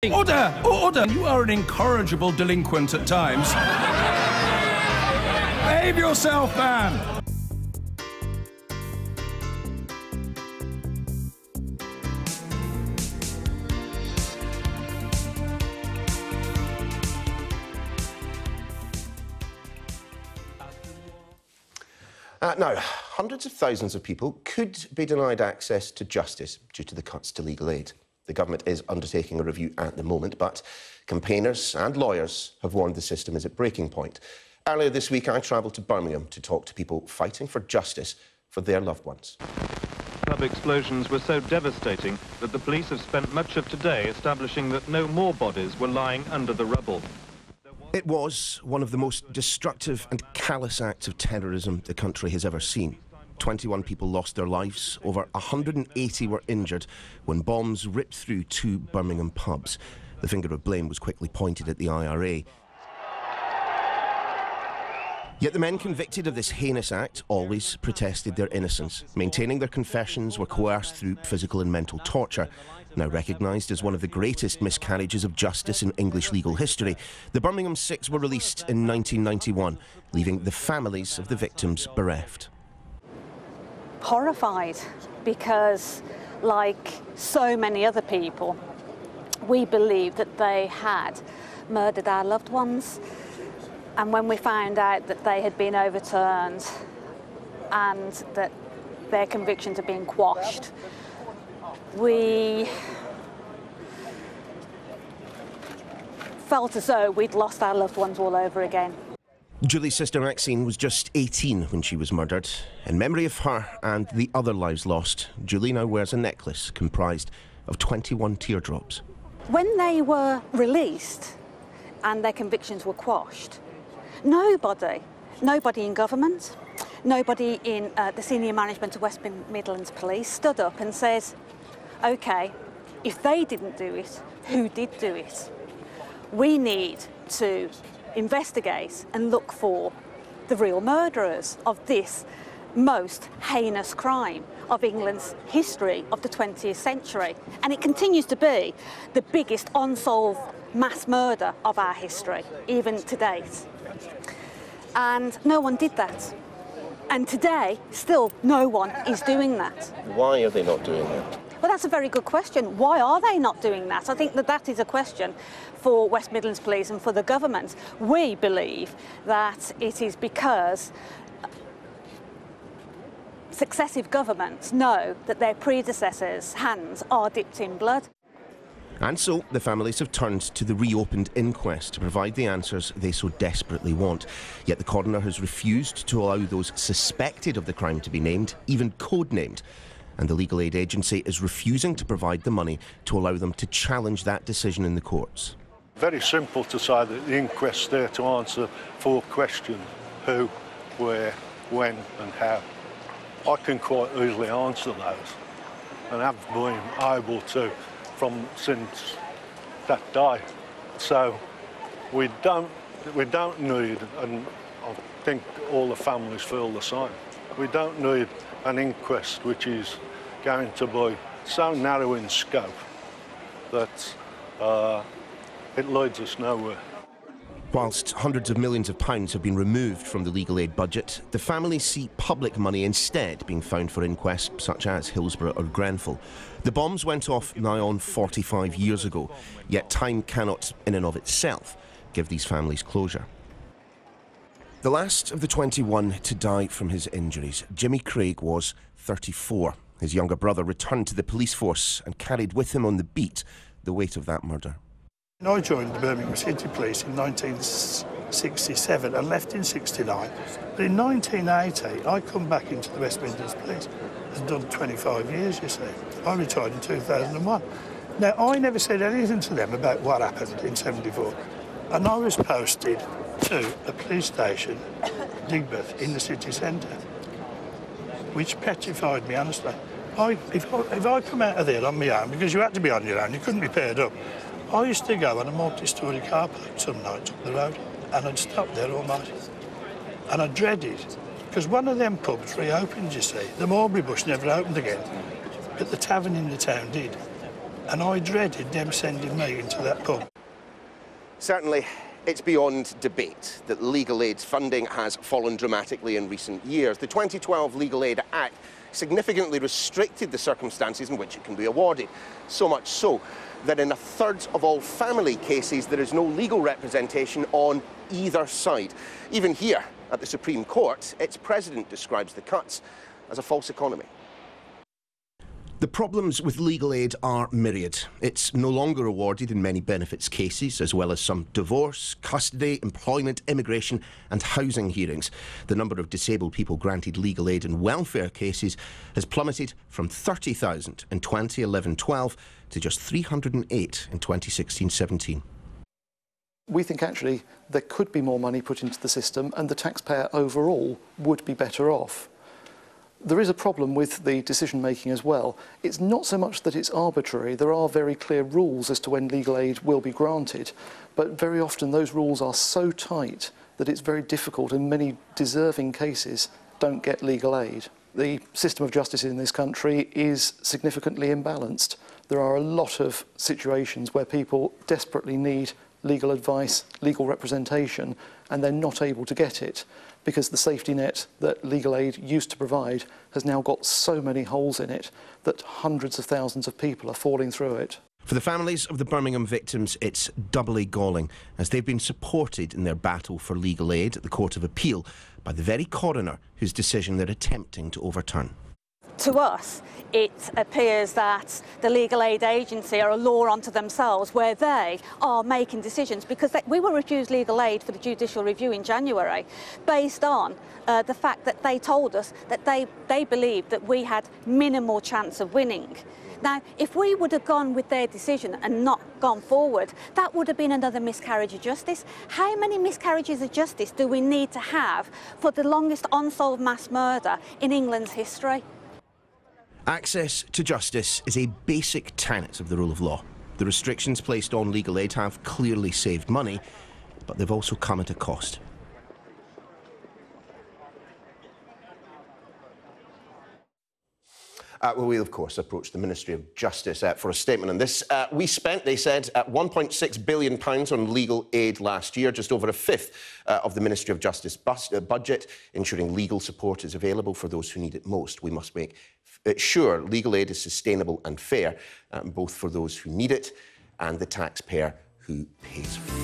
Order! Order! You are an incorrigible delinquent at times. Behave yourself, man! Now, hundreds of thousands of people could be denied access to justice due to the cuts to legal aid. The government is undertaking a review at the moment, but campaigners and lawyers have warned the system is at breaking point. Earlier this week, I travelled to Birmingham to talk to people fighting for justice for their loved ones. Club explosions were so devastating that the police have spent much of today establishing that no more bodies were lying under the rubble. It was one of the most destructive and callous acts of terrorism the country has ever seen. 21 people lost their lives, over 180 were injured when bombs ripped through two Birmingham pubs. The finger of blame was quickly pointed at the IRA. Yet the men convicted of this heinous act always protested their innocence, maintaining their confessions were coerced through physical and mental torture. Now recognised as one of the greatest miscarriages of justice in English legal history, the Birmingham Six were released in 1991, leaving the families of the victims bereft. Horrified, because like so many other people, we believed that they had murdered our loved ones, and when we found out that they had been overturned and that their convictions had been quashed, we felt as though we'd lost our loved ones all over again. Julie's sister Maxine was just 18 when she was murdered. In memory of her and the other lives lost, Julie now wears a necklace comprised of 21 teardrops. When they were released and their convictions were quashed, nobody in government, nobody in the senior management of West Midlands Police stood up and says, OK, if they didn't do it, who did do it? We need to investigate and look for the real murderers of this most heinous crime of England's history of the 20th century. And it continues to be the biggest unsolved mass murder of our history, even to date. And no one did that. And today, still no one is doing that. Why are they not doing that? Well, that's a very good question. Why are they not doing that? I think that that is a question for West Midlands Police and for the government. We believe that it is because successive governments know that their predecessors' hands are dipped in blood. And so the families have turned to the reopened inquest to provide the answers they so desperately want. Yet the coroner has refused to allow those suspected of the crime to be named, even code-named. And the legal aid agency is refusing to provide the money to allow them to challenge that decision in the courts. Very simple to say that the inquest's there to answer 4 questions: who, where, when and how. I can quite easily answer those and have been able to since that day. So we don't need, and I think all the families feel the same, we don't need an inquest which is going to be so narrow in scope that it leads us nowhere. Whilst hundreds of millions of pounds have been removed from the legal aid budget, the families see public money instead being found for inquests such as Hillsborough or Grenfell. The bombs went off nigh on 45 years ago, yet time cannot, in and of itself, give these families closure. The last of the 21 to die from his injuries, Jimmy Craig, was 34. His younger brother returned to the police force and carried with him on the beat the weight of that murder. I joined the Birmingham City Police in 1967 and left in '69. But in 1980, I come back into the West Midlands Police. I've done 25 years, you see. I retired in 2001. Now, I never said anything to them about what happened in '74. And I was posted to a police station, Digbeth, in the city centre, which petrified me, honestly. If I come out of there on my own, because you had to be on your own, you couldn't be paired up, I used to go on a multi-storey car park some nights up the road, and I'd stop there all night. And I dreaded, because one of them pubs reopened, you see. The Mulberry Bush never opened again, but the tavern in the town did. And I dreaded them sending me into that pub. Certainly, it's beyond debate that legal aid's funding has fallen dramatically in recent years. The 2012 Legal Aid Act significantly restricted the circumstances in which it can be awarded. So much so that in a third of all family cases there is no legal representation on either side. Even here at the Supreme Court, its president describes the cuts as a false economy. The problems with legal aid are myriad. It's no longer awarded in many benefits cases, as well as some divorce, custody, employment, immigration and housing hearings. The number of disabled people granted legal aid in welfare cases has plummeted from 30,000 in 2011-12 to just 308 in 2016-17. We think actually there could be more money put into the system and the taxpayer overall would be better off. There is a problem with the decision making as well. It's not so much that it's arbitrary. There are very clear rules as to when legal aid will be granted, but very often those rules are so tight that it's very difficult and many deserving cases don't get legal aid. The system of justice in this country is significantly imbalanced. There are a lot of situations where people desperately need legal advice, legal representation, and they're not able to get it because the safety net that legal aid used to provide has now got so many holes in it that hundreds of thousands of people are falling through it. For the families of the Birmingham victims, it's doubly galling, as they've been supported in their battle for legal aid at the Court of Appeal by the very coroner whose decision they're attempting to overturn. To us, it appears that the legal aid agency are a law unto themselves where they are making decisions, because we were refused legal aid for the judicial review in January based on the fact that they told us that they believed that we had minimal chance of winning. Now, if we would have gone with their decision and not gone forward, that would have been another miscarriage of justice. How many miscarriages of justice do we need to have for the longest unsolved mass murder in England's history? Access to justice is a basic tenet of the rule of law. The restrictions placed on legal aid have clearly saved money, but they've also come at a cost. Well, we'll, of course, approach the Ministry of Justice for a statement on this. We spent, they said, £1.6 billion on legal aid last year, just over a fifth of the Ministry of Justice budget, ensuring legal support is available for those who need it most. We must make sure legal aid is sustainable and fair, both for those who need it and the taxpayer who pays for it.